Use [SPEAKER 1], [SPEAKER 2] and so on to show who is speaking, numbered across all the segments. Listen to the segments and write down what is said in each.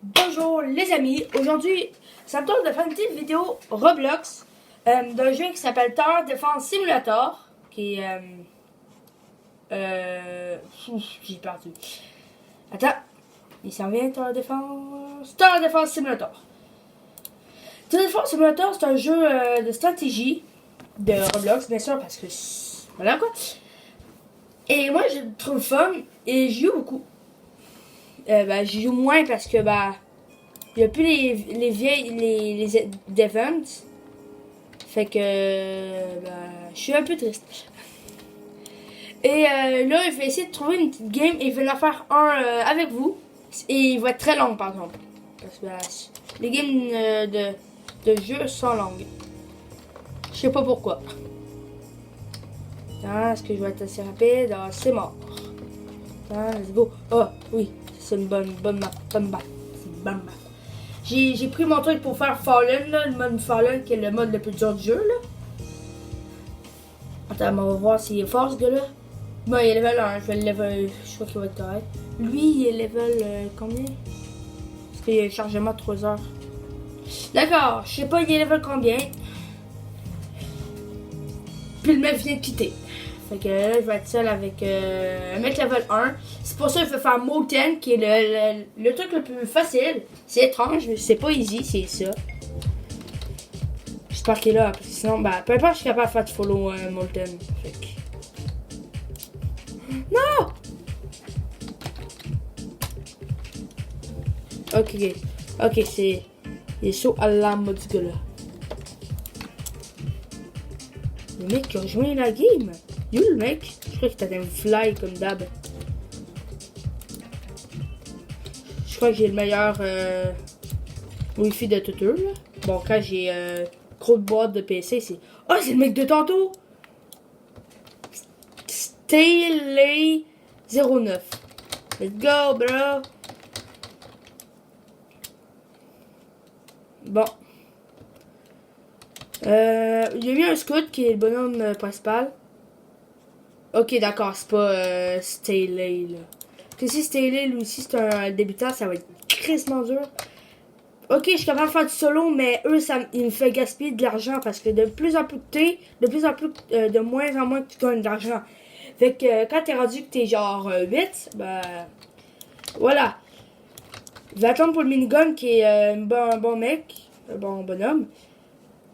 [SPEAKER 1] Bonjour les amis, aujourd'hui ça me tente de faire une petite vidéo Roblox d'un jeu qui s'appelle Tower Defense Simulator qui est j'ai perdu. Attends, il s'en vient Tower Defense Simulator. Tower Defense Simulator c'est un jeu de stratégie de Roblox bien sûr parce que voilà quoi. Et moi je le trouve fun et j'y joue beaucoup. J'y joue moins parce que il n'y a plus les vieilles les events. Fait que je suis un peu triste. Et là, je vais essayer de trouver une petite game et je vais en faire un avec vous. Et il va être très long par exemple. Parce que les games de jeu sont longues. Je sais pas pourquoi. Est-ce que je vais être assez rapide? Ah, c'est mort. Let's go. Oh oui, c'est une bonne map. C'est une bonne map. J'ai pris mon truc pour faire Fallen, là, le mode Fallen qui est le mode le plus dur du jeu. Là. Attends, on va voir s'il est fort ce gars-là. Bon, il est level 1, je vais le level. Je crois qu'il va être correct. Lui, il est level combien? Parce qu'il y a un chargement de 3 heures. D'accord, je sais pas, il est level combien. Puis le mec vient de quitter. Fait que là, je vais être seul avec un mec level 1. C'est pour ça que je vais faire Moten, qui est le truc le plus facile. C'est étrange, mais c'est pas easy, c'est ça. J'espère qu'il est là, parce que sinon, peu importe, je suis capable de faire du follow Moten. Fait que... Non! Ok, c'est... Il est chaud à l'âme du gars là. Le mec qui a rejoint la game. You le mec? Je crois qu'il était un fly comme d'hab. Je crois que j'ai le meilleur wifi de tout eux là. Bon, quand j'ai gros de boîte de PC, c'est... Oh, c'est le mec de tantôt! Staley 09. Let's go, bro! Bon. J'ai mis un scout qui est le bonhomme principal. Ok, d'accord, c'est pas Staley, là. Parce que si Staley, lui aussi, c'est un débutant, ça va être crissement dur. Ok, je suis capable de faire du solo, mais eux, il me fait gaspiller de l'argent parce que de plus en plus que t'es, de moins en moins que tu gagnes d'argent. Fait que quand t'es rendu que t'es genre 8, voilà. Je vais attendre pour le minigun qui est un bon mec, un bon bonhomme.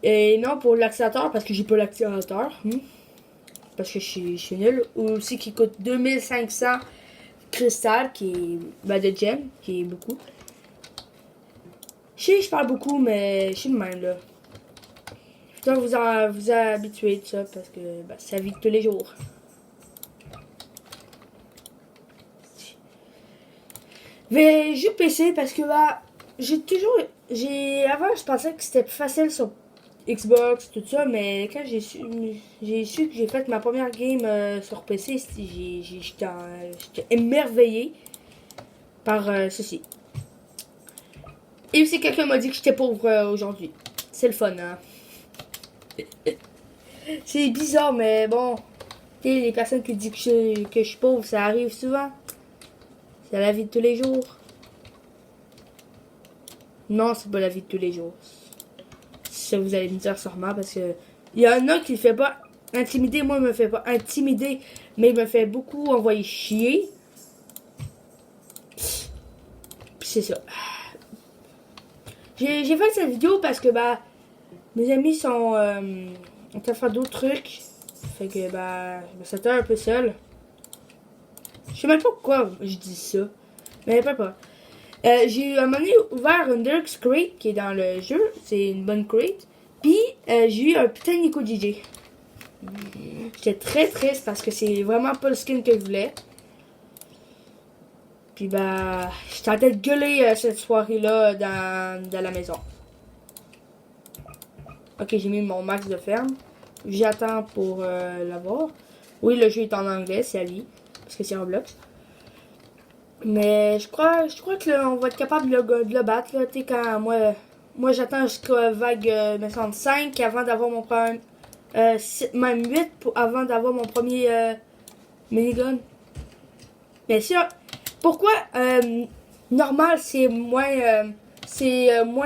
[SPEAKER 1] Et non pour l'accélérateur parce que j'ai pas l'accélérateur. Parce que je suis nul. Ou aussi qui coûte 2500 cristal, qui est de gem, qui est beaucoup. Je parle beaucoup, mais je suis le même là. Je dois vous habituer de ça parce que c'est la vie de tous les jours. Mais je joue PC parce que avant je pensais que c'était plus facile sur Xbox, tout ça, mais quand j'ai su que j'ai fait ma première game sur PC, j'étais émerveillé par ceci. Et aussi quelqu'un m'a dit que j'étais pauvre aujourd'hui. C'est le fun, hein. C'est bizarre, mais bon. Tu sais, les personnes qui disent que je suis pauvre, ça arrive souvent. C'est la vie de tous les jours. Non, c'est pas la vie de tous les jours. Ça, vous allez me dire sûrement, parce que il y en a qui ne fait pas intimider. Moi, il me fait pas intimider, mais il me fait beaucoup envoyer chier. Puis c'est ça. J'ai fait cette vidéo parce que mes amis sont en train de faire d'autres trucs. Fait que je me sentais un peu seul. Je sais même pas pourquoi je dis ça. Mais peu importe. J'ai à un moment donné ouvert une Deluxe Crate qui est dans le jeu. C'est une bonne crate. Puis j'ai eu un putain de Nico DJ. J'étais très triste parce que c'est vraiment pas le skin que je voulais. Puis j'étais en train de gueuler cette soirée-là dans la maison. Ok, j'ai mis mon max de ferme. J'attends pour l'avoir. Oui, le jeu est en anglais, c'est à vie. Parce que c'est Roblox. Mais je crois que là, on va être capable de le battre. Là, quand moi j'attends jusqu'à vague 5 avant d'avoir mon premier... même 8 avant d'avoir mon premier minigun. Bien sûr. Pourquoi normal, c'est moins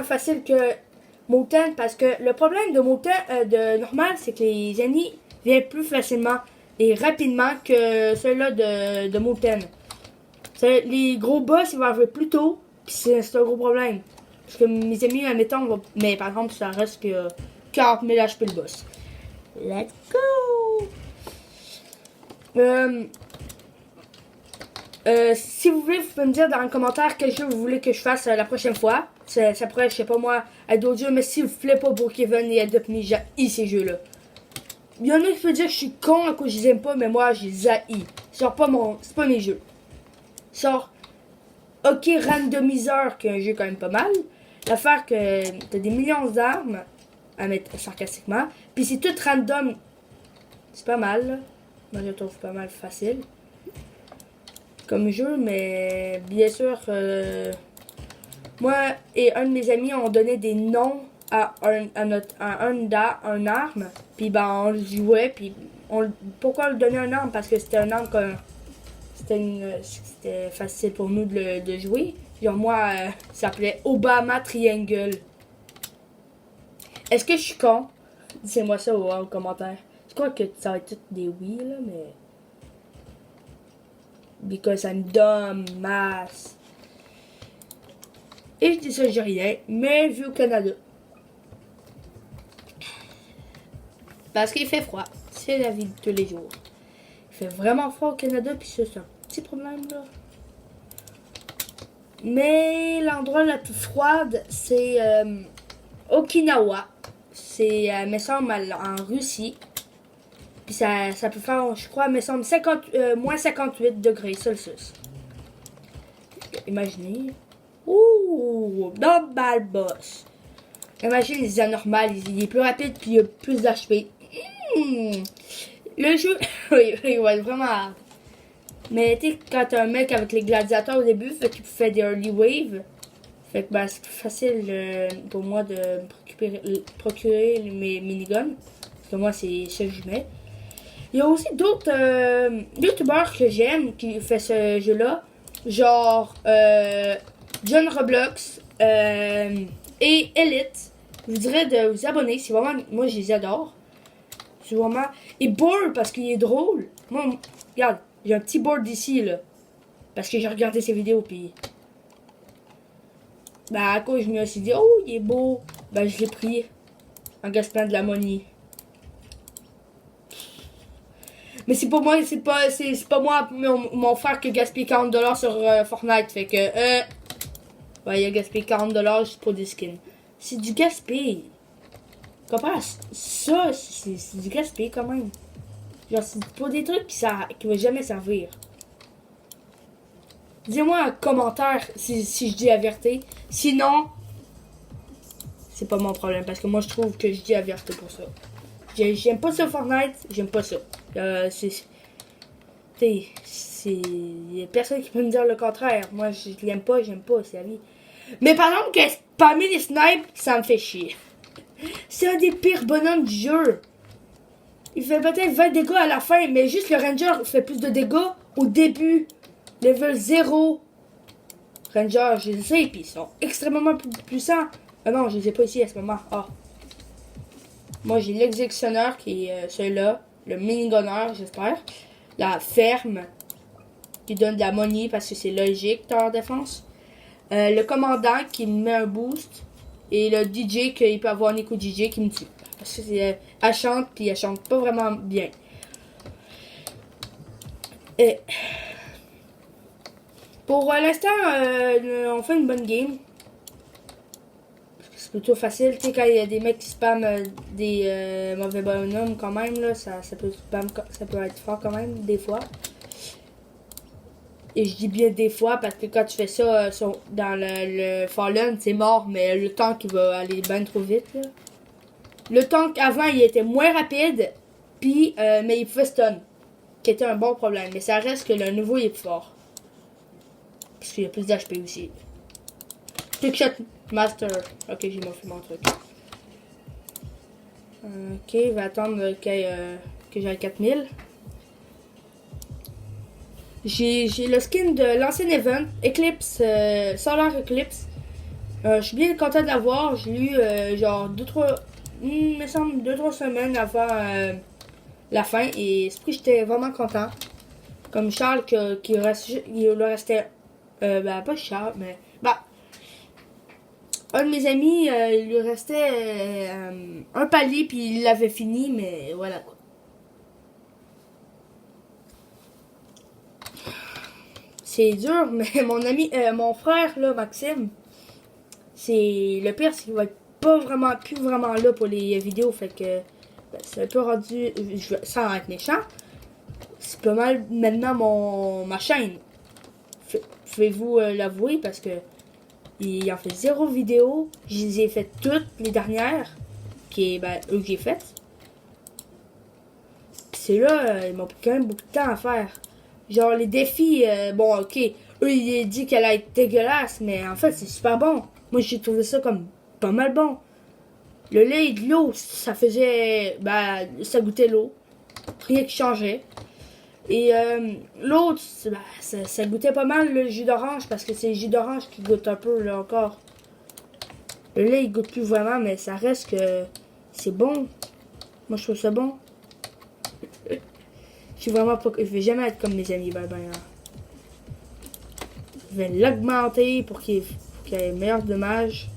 [SPEAKER 1] facile que Molten parce que le problème de Molten, de normal, c'est que les ennemis viennent plus facilement et rapidement que ceux-là de Molten. Les gros boss, ils vont arriver plus tôt, puis c'est un gros problème. Parce que mes amis, admettons, mais par exemple, ça reste que 40 000 HP le boss. Let's go! Si vous voulez, vous pouvez me dire dans les commentaires quel jeu vous voulez que je fasse la prochaine fois. Ça pourrait, je sais pas moi, être d'autres jeux, mais s'il vous plaît pas Brookhaven et Adopt Me, j'haïs ces jeux-là. Il y en a qui peuvent dire que je suis con à cause je les aime pas, mais moi, je les haïs. C'est pas mes jeux. Genre, ok, randomiseur, qui est un jeu quand même pas mal. L'affaire que t'as des millions d'armes, à mettre sarcastiquement, puis c'est tout random. C'est pas mal, là. Moi, je trouve pas mal facile comme jeu, mais bien sûr, moi et un de mes amis, on donnait des noms à un arme, puis ben on le jouait, puis pourquoi on lui donnait un arme? Parce que c'était un arme comme c'était facile pour nous de jouer. Genre moi, ça s'appelait Obama Triangle. Est-ce que je suis con? Dites-moi ça en commentaire. Je crois que ça va être toutes des oui, là, mais... Because I'm dumb, mass. Et je dis ça, je dis rien, mais vu au Canada. Parce qu'il fait froid. C'est la vie de tous les jours. Il fait vraiment froid au Canada, puis c'est un petit problème, là. Mais l'endroit le plus froide, c'est Okinawa. C'est, me semble, en Russie. Puis ça peut faire, je crois, me semble, moins 58 degrés Celsius. Imaginez. Ouh, dans le boss. Imagine les anormales, il est plus rapide puis il a plus d'HP. Le jeu, il va être vraiment hard. Mais tu sais, quand t'as un mec avec les gladiateurs au début, fait qu'il fait des early waves. Fait que c'est plus facile pour moi de procurer mes miniguns. Parce que moi, c'est ça que je mets. Il y a aussi d'autres youtubeurs que j'aime qui font ce jeu-là. Genre John Roblox et Elite. Je vous dirais de vous abonner. C'est vraiment, moi je les adore. C'est vraiment... Et Board parce qu'il est drôle. Moi, regarde, j'ai un petit board ici là. Parce que j'ai regardé ses vidéos puis... Bah à cause je me suis dit, oh il est beau. Bah je l'ai pris en gaspillant de la money. Mais c'est pas moi, c'est pas moi, mon frère qui a gaspillé 40$ sur Fortnite. Fait que, ouais, il a gaspillé 40$ juste pour des skins. C'est du gaspille. Comparé à ça, c'est du gaspille quand même. Genre, c'est pour des trucs qui vont jamais servir. Dis-moi en commentaire si je dis la vérité. Sinon, c'est pas mon problème parce que moi je trouve que je dis la vérité pour ça. J'aime pas ça Fortnite, j'aime pas ça. Il y a personne qui peut me dire le contraire. Moi, je l'aime pas, j'aime pas, c'est la vie. Mais par exemple, que parmi les snipes, ça me fait chier. C'est un des pires bonhommes du jeu. Il fait peut-être 20 dégâts à la fin, mais juste le ranger fait plus de dégâts au début. Level 0. Ranger, je les ai, puis ils sont extrêmement plus puissants. Ah non, je les ai pas ici à ce moment. Ah. Moi, j'ai l'exécutionneur qui est celui-là. Le minigunner, j'espère. La ferme qui donne de la money parce que c'est logique dans défense. Le commandant qui me met un boost. Et le DJ qu'il peut avoir un écho DJ qui me tue. Parce que elle chante puis elle chante pas vraiment bien. Et pour l'instant, on fait une bonne game. C'est plutôt facile, tu sais, quand il y a des mecs qui spamment des mauvais bonhommes quand même, là, ça peut être fort quand même, des fois. Et je dis bien des fois, parce que quand tu fais ça dans le Fallen, c'est mort, mais le tank il va aller bien trop vite, là. Le tank avant, il était moins rapide, puis mais il pouvait stun, qui était un bon problème. Mais ça reste que le nouveau, il est plus fort. Parce qu'il y a plus d'HP aussi. Trickshot Master. Ok, j'ai fait mon truc. Ok, il va attendre que j'aille 4000. J'ai le skin de l'ancien event, Eclipse, Solar Eclipse. Je suis bien content de l'avoir. Je l'ai eu genre 2-3, me semble 2-3 semaines avant la fin. Et c'est pour que j'étais vraiment content. Comme Charles qui le restait, ben pas Charles, mais bah un de mes amis, il lui restait un palier puis il l'avait fini, mais voilà quoi. C'est dur, mais mon frère là, Maxime, c'est le pire, c'est qu'il va être pas vraiment, plus vraiment là pour les vidéos, fait que ben, c'est un peu rendu, sans être méchant, c'est pas mal maintenant ma chaîne. Pouvez-vous l'avouer parce que il en fait 0 vidéo. Je les ai faites toutes les dernières. Qui est eux que j'ai faites. C'est là, ils m'ont pris quand même beaucoup de temps à faire. Genre les défis, bon ok, eux ils disent qu'elle a été dégueulasse, mais en fait c'est super bon. Moi j'ai trouvé ça comme pas mal bon. Le lait et de l'eau, ça faisait, ça goûtait l'eau. Rien qui changeait. Et l'autre, ça goûtait pas mal le jus d'orange parce que c'est le jus d'orange qui goûte un peu là encore. Le lait il goûte plus vraiment, mais ça reste que c'est bon. Moi je trouve ça bon. Je suis vraiment pas. Je vais jamais être comme mes amis hein. Je vais l'augmenter pour qu'il ait meilleur dommage.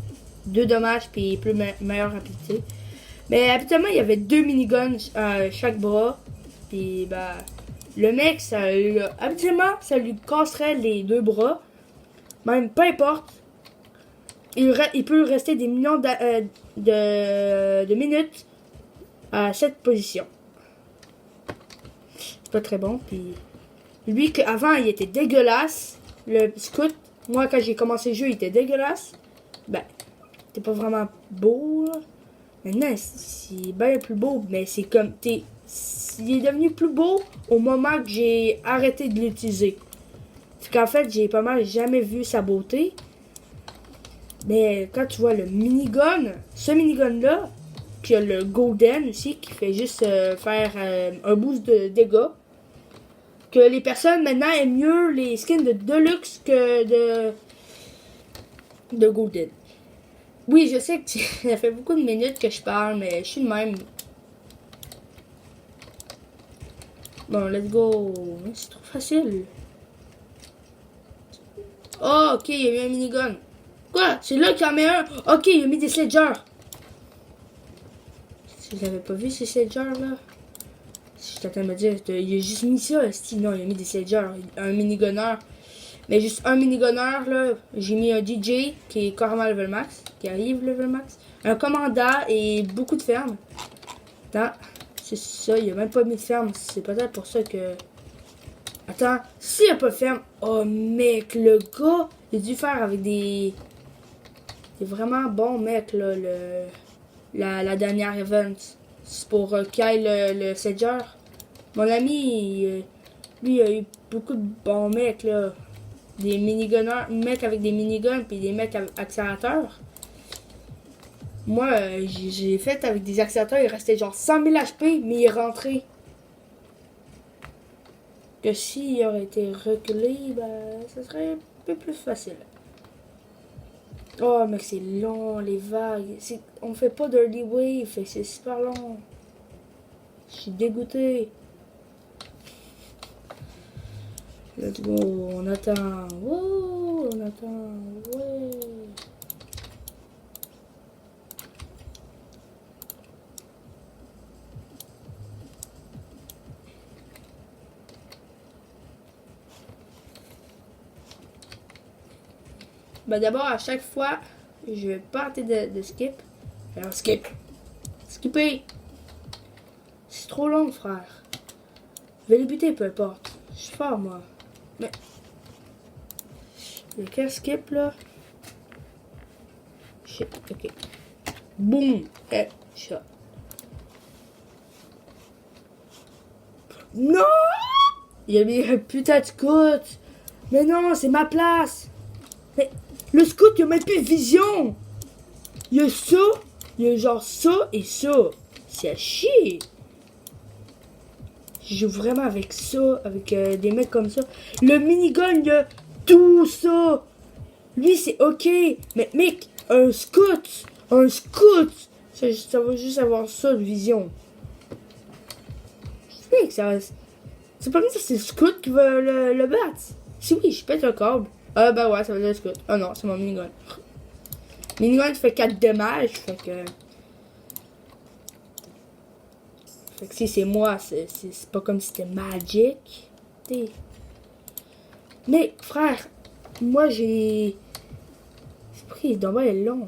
[SPEAKER 1] 2 dommages puis plus meilleure rapidité. Mais habituellement il y avait 2 miniguns chaque bras. Puis le mec, habituellement, ça lui casserait les 2 bras. Même, peu importe. Il peut rester des millions de minutes à cette position. C'est pas très bon. Puis lui, avant, il était dégueulasse. Le scout, moi, quand j'ai commencé le jeu, il était dégueulasse. Il était pas vraiment beau, là. Maintenant, c'est bien plus beau, mais c'est comme... il est devenu plus beau au moment que j'ai arrêté de l'utiliser. C'est qu'en fait, j'ai pas mal jamais vu sa beauté. Mais quand tu vois le minigun, ce minigun-là, puis il y a le Golden aussi, qui fait juste faire un boost de dégâts. Que les personnes maintenant aiment mieux les skins de Deluxe que de Golden. Oui, je sais que ça fait beaucoup de minutes que je parle, mais je suis de même. Bon, let's go. C'est trop facile. Oh, ok, il y a eu un minigun. Quoi? C'est là qu'il en met un. Ok, il a mis des sledgers. Si vous n'avez pas vu ces sledgers là. Je suis en train de me dire, il a juste mis ça. Non, il a mis des sledgers. Un minigunner. Mais juste un minigunner là. J'ai mis un DJ qui est carrément level max. Qui arrive level max. Un commandant et beaucoup de fermes. Attends. C'est ça, il a même pas mis de ferme. C'est peut-être pour ça que... Attends, s'il n'y a pas de ferme... Oh mec, le gars, il a dû faire avec des... C'est vraiment bon mec, là, la dernière event. C'est pour Kyle le Sedger. Mon ami, lui, il a eu beaucoup de bons mecs, là. Des minigunners, mecs avec des miniguns, puis des mecs avec accélérateurs. Moi, j'ai fait avec des accélérateurs, il restait genre 100 000 HP, mais il est rentré. Que s'il aurait été reculé, ça serait un peu plus facile. Oh, mais c'est long, les vagues. On fait pas de early wave, c'est super long. Je suis dégoûté. Let's go, on attend. Wouh, on attend. Ouais. D'abord, à chaque fois, je vais pas arrêter de skip. Alors, skip. Skipper. C'est trop long, frère. Je vais le buter, peu importe. Je suis fort, moi. Mais... Il y a quel skip, là? Shit, ok. Boum. Shot. Non! Il a mis un putain de scout. Mais non, c'est ma place. Mais le scout, il a même plus de vision. Il y a ça, il y a genre ça et ça. C'est à chier. Je joue vraiment avec ça, avec des mecs comme ça. Le minigun, il a tout ça. Lui, c'est ok. Mais mec, un scout. Ça va juste avoir ça de vision. Je sais que ça va... C'est pas comme ça, c'est le scout qui va le battre. Si oui, je pète le câble. Ah bah ouais, ça va être le scout. Ah non, c'est mon minigun. Minigun fait 4 dommages, fait que si c'est moi, c'est pas comme si c'était Magic. T'sais. Mais frère, moi j'ai... C'est pris, il doit être long.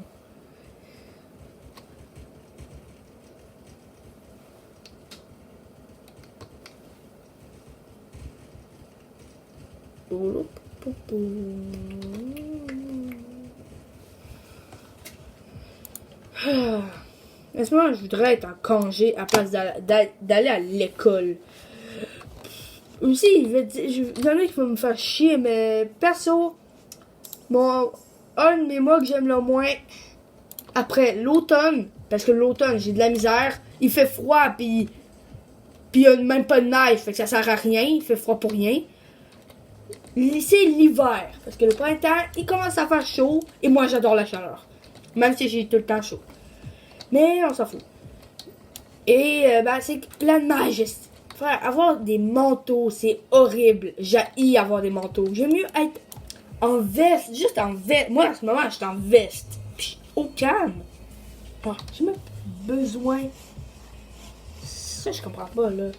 [SPEAKER 1] À ce moment, je voudrais être en congé à place d'aller à l'école. Aussi, il y en a qui vont me faire chier, mais perso, un de mes mois que j'aime le moins, après l'automne, parce que l'automne, j'ai de la misère, il fait froid, puis il n'y a même pas de neige, fait que ça sert à rien, il fait froid pour rien. C'est l'hiver, parce que le printemps, il commence à faire chaud, et moi j'adore la chaleur, même si j'ai tout le temps chaud. Mais on s'en fout. Et c'est la neige. Frère, avoir des manteaux, c'est horrible. J'haïs avoir des manteaux. J'aime mieux être en veste, juste en veste. Moi, en ce moment, je suis en veste. Puis, au calme. Oh, j'ai même besoin. Ça, je comprends pas, là.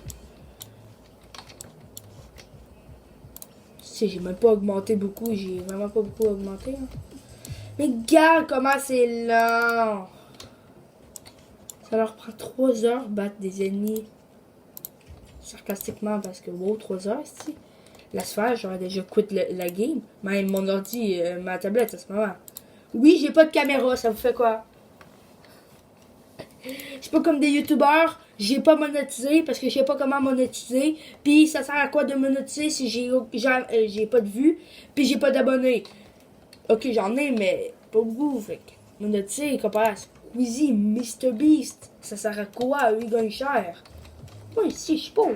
[SPEAKER 1] Si, j'ai même pas augmenté beaucoup. J'ai vraiment pas beaucoup augmenté. Hein. Mais regarde comment c'est lent. Ça leur prend 3 heures battre des ennemis. Sarcastiquement, parce que, wow, 3 heures, si. La sphère, j'aurais déjà quitté la game. Même mon ordi, ma tablette à ce moment. Oui, j'ai pas de caméra, ça vous fait quoi? C'est pas comme des youtubeurs, j'ai pas monétisé parce que je sais pas comment monétiser. Puis ça sert à quoi de monétiser si j'ai pas de vues, puis j'ai pas d'abonnés. Ok, j'en ai, mais pas beaucoup. Fait que monétiser, comparé à Squeezie, MrBeast, ça sert à quoi? Eux, ils gagnent cher. Moi, ici, je suis pauvre.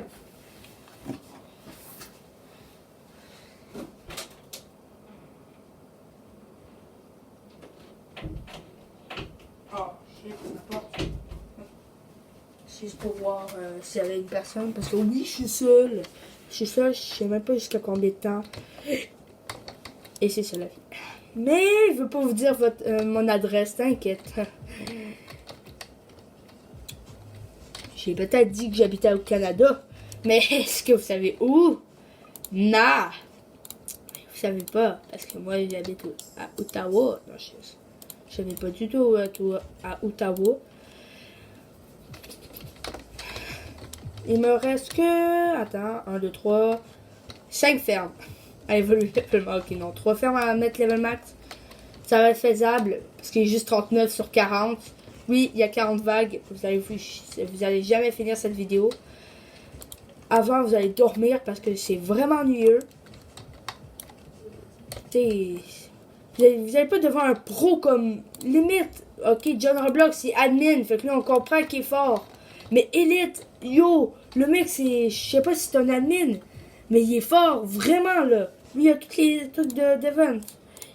[SPEAKER 1] Juste pour voir s'il y avait une personne. Parce que oui, je suis seule. Je sais même pas jusqu'à combien de temps. Et c'est ça la vie. Mais je veux pas vous dire mon adresse, t'inquiète. J'ai peut-être dit que j'habitais au Canada. Mais est-ce que vous savez où? Non. Vous savez pas. Parce que moi, j'habite à Ottawa. Non, je savais pas du tout à Ottawa. Il me reste que... Attends, 1, 2, 3... 5 fermes. À évoluer level max. Ok, non. 3 fermes à mettre level max. Ça va être faisable. Parce qu'il est juste 39 sur 40. Oui, il y a 40 vagues. Vous allez jamais finir cette vidéo. Avant, vous allez dormir parce que c'est vraiment ennuyeux. Vous allez pas devant un pro comme... Limite. Ok, John Roblox, c'est admin. Fait que là, on comprend qu'il est fort. Mais Elite, yo, le mec, c'est... Je sais pas si c'est un admin, mais il est fort, vraiment, là. Lui, il a tous les trucs d'event.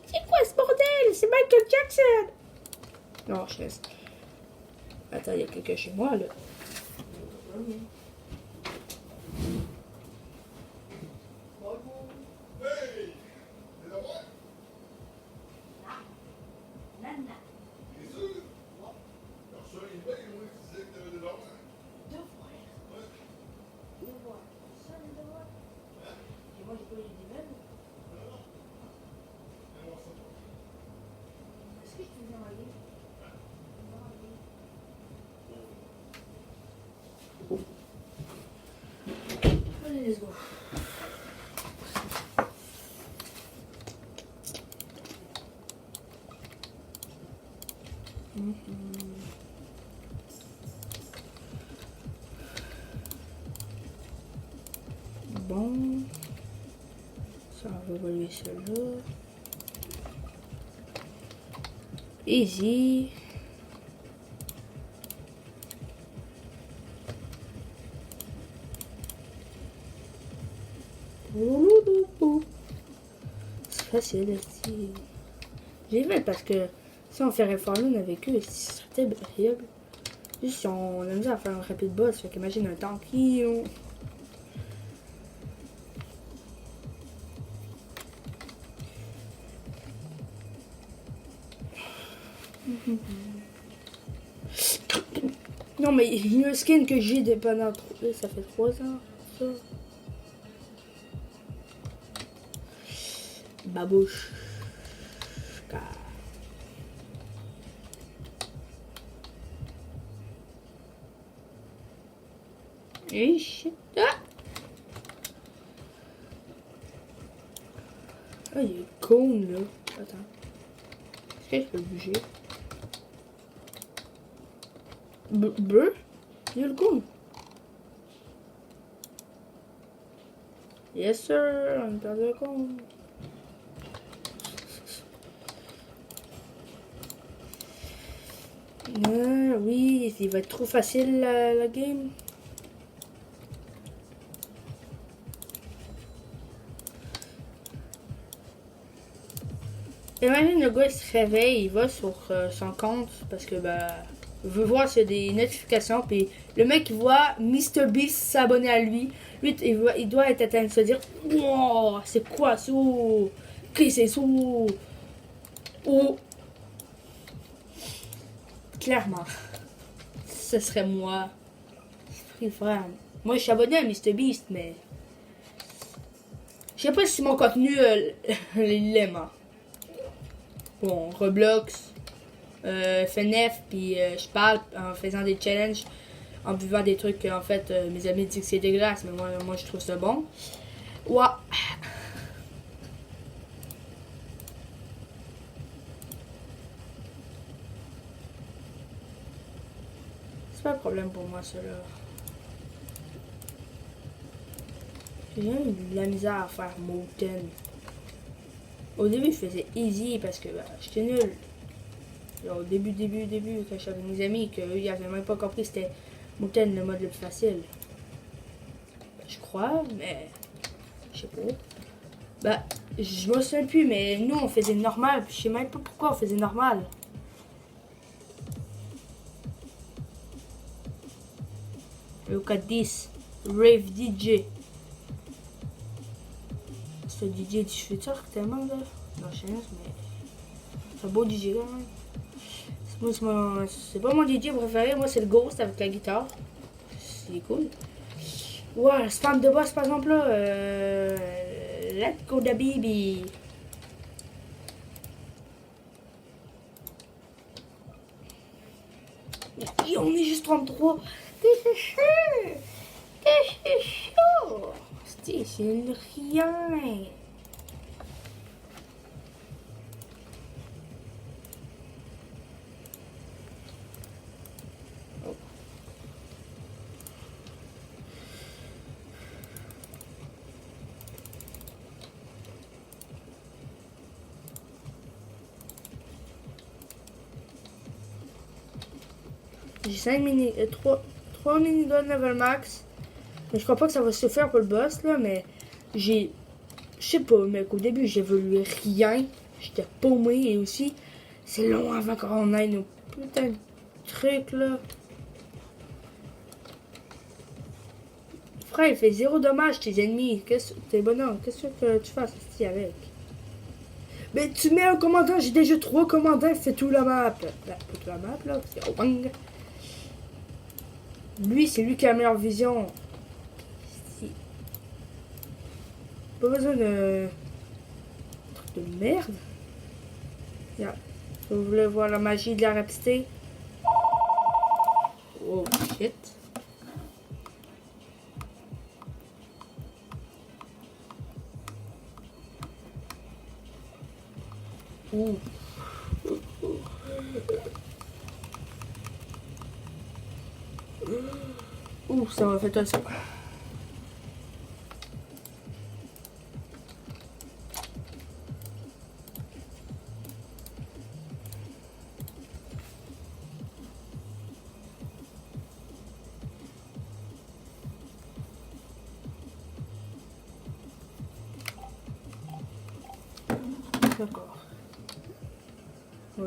[SPEAKER 1] C'est quoi ce bordel? C'est Michael Jackson! Non, je laisse. Attends, il y a quelqu'un chez moi, là. Allez, let's go. Bon. Ça, on va évaluer celui-là. Easy. facile. Si... J'ai fait parce que si on ferait Fallout avec eux, c'était terrible. Juste si on a mis à faire un rapide boss, fait qu'imagine un tank qui... Non mais il y a un skin que j'ai pendant ça fait 3 ans. Ça. Babouche. Et shit. Ah, il y a le cône là. Attends. Est-ce que je peux le bouger? Bleu? Il y a le cône. Yes sir, on perd le cône. Oui, il va être trop facile la game. Imagine le gars il se réveille, il va sur son compte parce que bah il veut voir s'il y a des notifications, puis le mec il voit MrBeast s'abonner à lui. Lui il doit être en train de se dire wow, c'est quoi ça? Qu'est-ce que c'est ça? Ou clairement ce serait moi. Moi je suis abonné à MrBeast, mais je sais pas si mon contenu l'aime. Bon, Roblox, FNF, puis je parle en faisant des challenges, en buvant des trucs que en fait mes amis disent que c'est dégueulasse, mais moi je trouve ça bon. Ouais. C'est pas un problème pour moi, ça là. J'ai eu de la misère à faire Moten. Au début, je faisais easy parce que bah, j'étais nul. Genre, au début, quand j'avais mes amis, qu'eux, ils avaient même pas compris que c'était Moten le mode le plus facile. Ben, je crois, mais je sais pas. Bah, je me souviens plus, mais nous, on faisait normal. Je sais même pas pourquoi on faisait normal. Le 4-10, Rave DJ. C'est un DJ du futur tellement là. Non, je sais pas, mais c'est un beau DJ quand même. Moi, c'est pas mon DJ préféré, moi c'est le Ghost avec la guitare. C'est cool. Ouais, le spam de boss par exemple là. Let's go the baby. Et on est juste 33. C'est chaud. C'est chaud. C'est rien. J'ai 5 mini... 3 mini-guns level max. Mais je crois pas que ça va se faire pour le boss là, mais j'ai... Je sais pas, mec, au début j'évoluais rien. J'étais paumé et aussi, c'est long avant qu'on aille nos putains de trucs là. Frère, il fait 0 dommage tes ennemis. T'es bonhomme, qu'est-ce que tu fasses ici avec? Mais tu mets un commandant, j'ai déjà 3 commandants, c'est tout la map. Toute la map là, c'est Wang. Lui, c'est lui qui a la meilleure vision. Pas besoin de... truc de merde. Yeah. Vous voulez voir la magie de la rapidité? Oh shit. Ouh. Ouh, ça m'a fait un ça.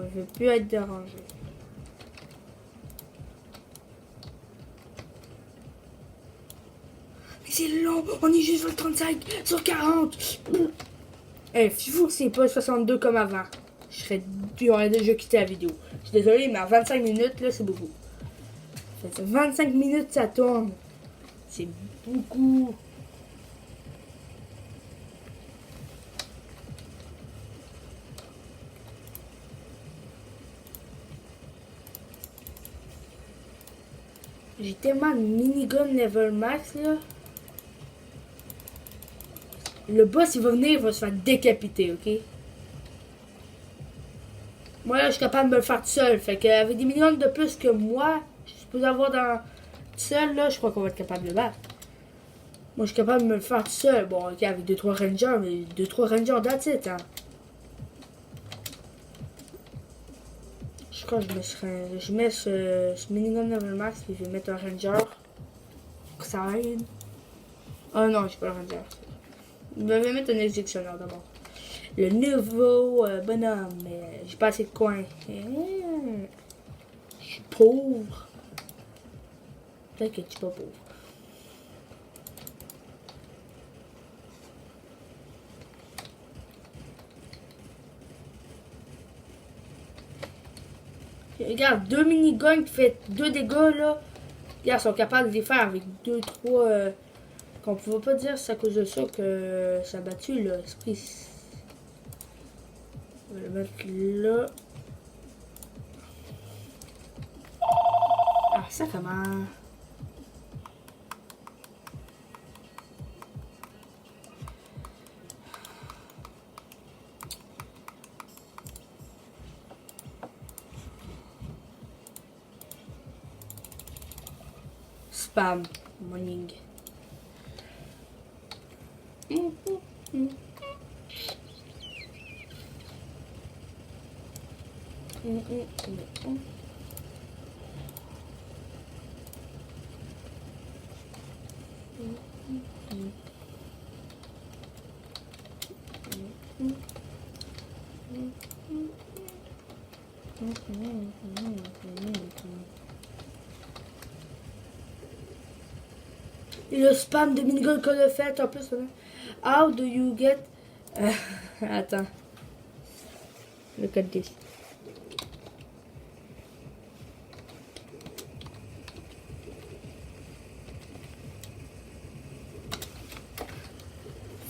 [SPEAKER 1] veut plus être dérangé. Mais c'est long, on est juste 35 sur 40. Eh, fou que c'est pas 62 comme avant. J'aurais déjà quitté la vidéo. Je suis désolé, mais à 25 minutes, là, c'est beaucoup. Ça fait 25 minutes, ça tourne. C'est beaucoup. J'ai tellement de minigun level max, là. Le boss, il va venir, il va se faire décapiter, ok? Moi, là, je suis capable de me le faire tout seul. Fait qu'avec des miniguns de plus que moi, je suis supposé avoir dans... tout seul, là, je crois qu'on va être capable de le battre. Moi, je suis capable de me le faire tout seul. Bon, ok, avec 2-3 rangers, mais 2-3 rangers, that's it, hein. Je crois que je mets ce minigun level max, puis je vais mettre un ranger. Pour que ça aide. Oh non, j'ai pas le ranger. Je vais mettre un exécutionnaire d'abord. Le nouveau bonhomme, mais j'ai pas assez de coins. Je suis pauvre. Peut-être que tu es pas pauvre. Regarde, 2 miniguns qui fait 2 dégâts là. Regarde, ils sont capables de les faire avec 2-3. Qu'on pouvait pas dire c'est à cause de ça que ça a battu l'esprit. On va le mettre là. Ah, ça comment? Spam. Morning. Et le spam de minigun qu'on a fait en plus. How do you get... attends. Look at this.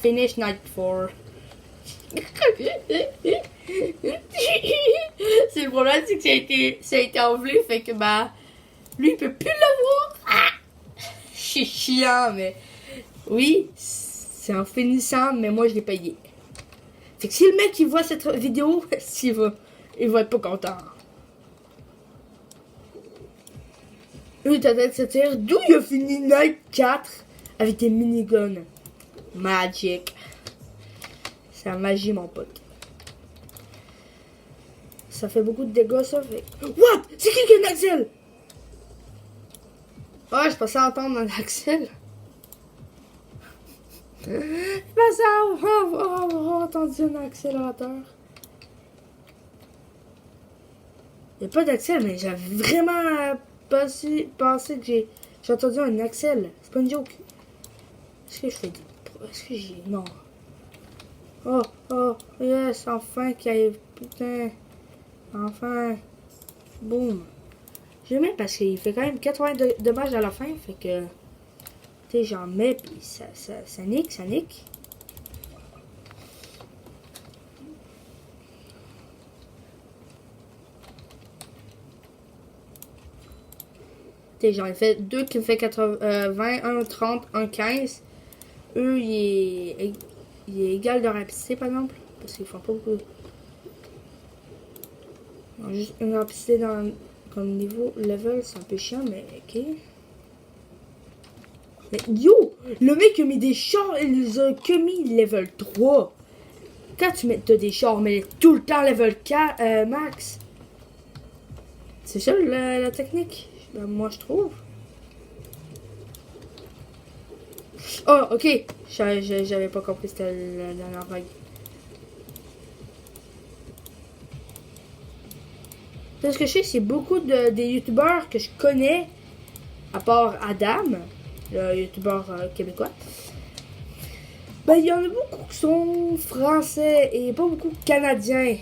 [SPEAKER 1] Finish night 4. C'est le problème, c'est que ça a été enlevé, fait que bah lui il peut plus le voir. Ah! C'est chiant, mais oui, c'est en finissant, mais moi je l'ai payé. Fait que si le mec il voit cette vidéo, il va être pas content. Lui ta tête se tire, d'où il a fini Night 4 avec des miniguns. Magic. C'est la magie, mon pote. Ça fait beaucoup de dégâts, ça fait... What? C'est qui a un Axel? Ah, je pensais entendre un Axel. Je pensais avoir entendu un accélérateur. Il n'y a pas d'Axel, mais j'avais vraiment pensé que j'ai entendu un Axel. C'est pas une joke. Est-ce que je fais... Est-ce que j'ai... Non. Oh, yes, enfin qu'il y ait... Putain. Enfin. Boum. J'aime bien parce qu'il fait quand même 80 de dommages à la fin. Fait que... Tu sais, j'en mets, puis ça nique, ça nique. Tu sais, j'en ai fait deux qui me fait 20, 1, 30, 1, 15. Eux, il est égal de rapidité, par exemple. Parce qu'ils font pas beaucoup. Non, juste une rapidité dans comme niveau level, c'est un peu chiant, mais ok. Mais yo! Le mec a mis des chars, il les a que mis level 3. Quand tu mets des chars, mais tout le temps level 4, max. C'est ça la technique? Ben, moi, je trouve. Oh, ok. J'avais pas compris, c'était la dernière vague. Parce que je sais que c'est beaucoup des youtubeurs que je connais, à part Adam, le youtubeur québécois. Ben, il y en a beaucoup qui sont français et pas beaucoup canadiens.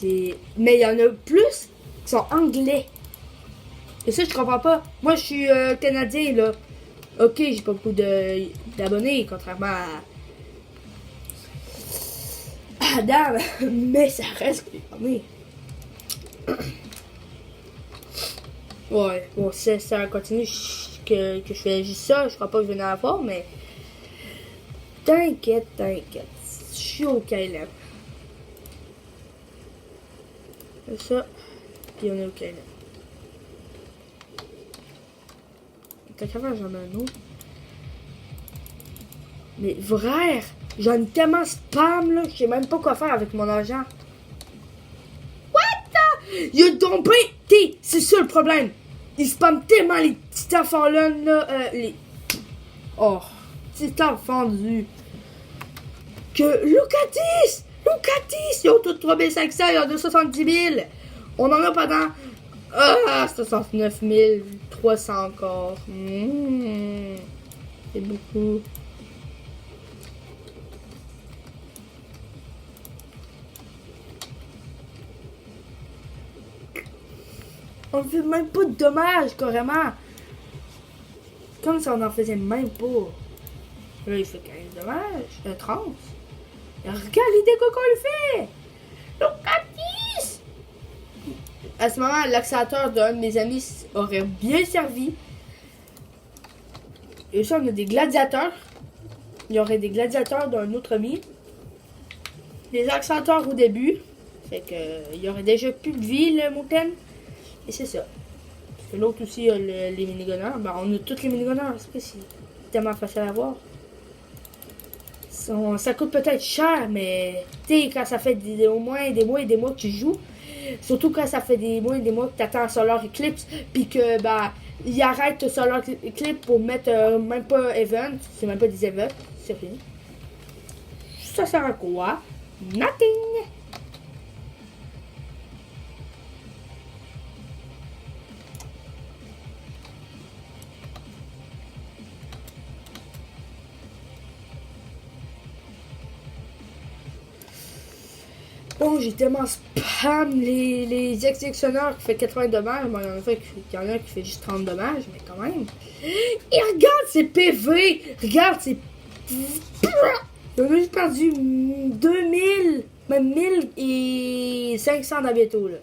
[SPEAKER 1] Mais il y en a plus qui sont anglais. Et ça, je comprends pas. Moi, je suis canadien, là. Ok, j'ai pas beaucoup d'abonnés, contrairement à Adam, mais ça reste que des ouais, bon, si ça continue que je fais juste ça, je crois pas que je vais en avoir, mais t'inquiète, je suis ok là. C'est ça, puis on est ok là. T'as qu'à faire, j'en ai un autre. Mais frère, j'en ai tellement spam là, je sais même pas quoi faire avec mon argent. What the? Il a tombé! C'est ça le problème. Il spam tellement les petits enfants là, les... Oh, petits enfants du... Que Lucatis! Ils ont tous 3500, ils ont 270 000. On en a pendant... 69 300 encore. C'est beaucoup. On fait même pas de dommages, carrément. Comme si on en faisait même pas. Là, il fait 15 dommages. 30. Et regarde les dégâts qu'on lui fait. Lucatis! À ce moment, l'accélérateur d'un de mes amis aurait bien servi. Et ça, on a des gladiateurs. Il y aurait des gladiateurs d'un autre ami. Des accélérateurs au début. Fait que il y aurait déjà plus de vie, le Moken. Et c'est ça. Parce que l'autre aussi a les minigunners. Ben, on a tous les minigunners. C'est tellement facile à voir. Ça coûte peut-être cher, mais tu sais, quand ça fait au moins des mois et des mois que tu joues, surtout quand ça fait des mois et des mois que tu attends Solar Eclipse, puis que bah il arrête Solar Eclipse pour mettre même pas event, c'est même pas des events, c'est rien. Ça sert à quoi? Nothing! Bon, j'ai tellement spam les exécutionneurs qui fait 80 dommages. Bon, il y en a qui fait juste 30 dommages, mais quand même. Et regarde ces PV! Regarde ces... On a juste perdu 2000, même 1500 dans bientôt, là.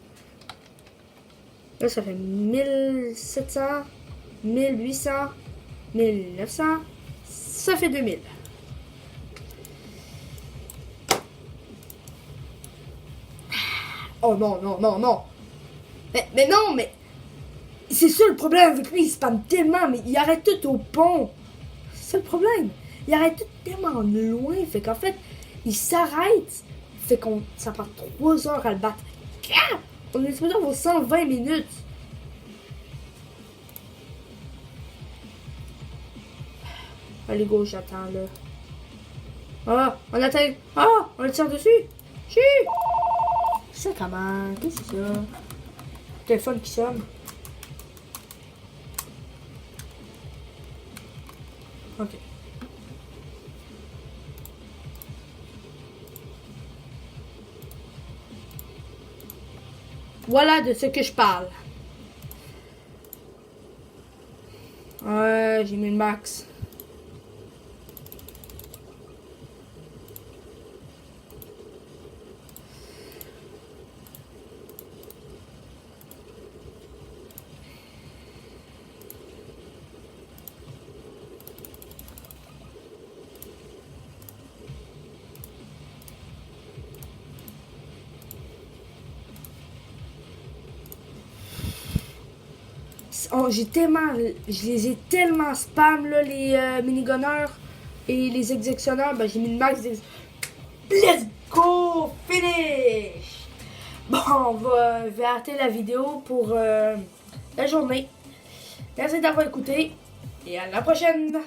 [SPEAKER 1] Là, ça fait 1700, 1800, 1900. Ça fait 2000. Oh non, non. Mais non, mais... C'est ça le problème avec lui, il spam tellement, mais il arrête tout au pont. C'est ça le problème. Il arrête tout tellement loin, fait qu'en fait, il s'arrête. Fait qu'on... Ça prend 3 heures à le battre. On est supposé avoir 120 minutes. Allez, go, j'attends, là. Ah, on attend... Ah, on le tire dessus. Chut! Ça comment? Qu'est-ce que c'est ça? Téléphone qui sonne. Ok. Voilà de ce que je parle. Ouais, j'ai mis le max. Oh, je les ai tellement spam là, les minigunners et les exécutionneurs. Ben, j'ai mis le max. Let's go! Finish! Bon, je vais arrêter la vidéo pour la journée. Merci d'avoir écouté et à la prochaine!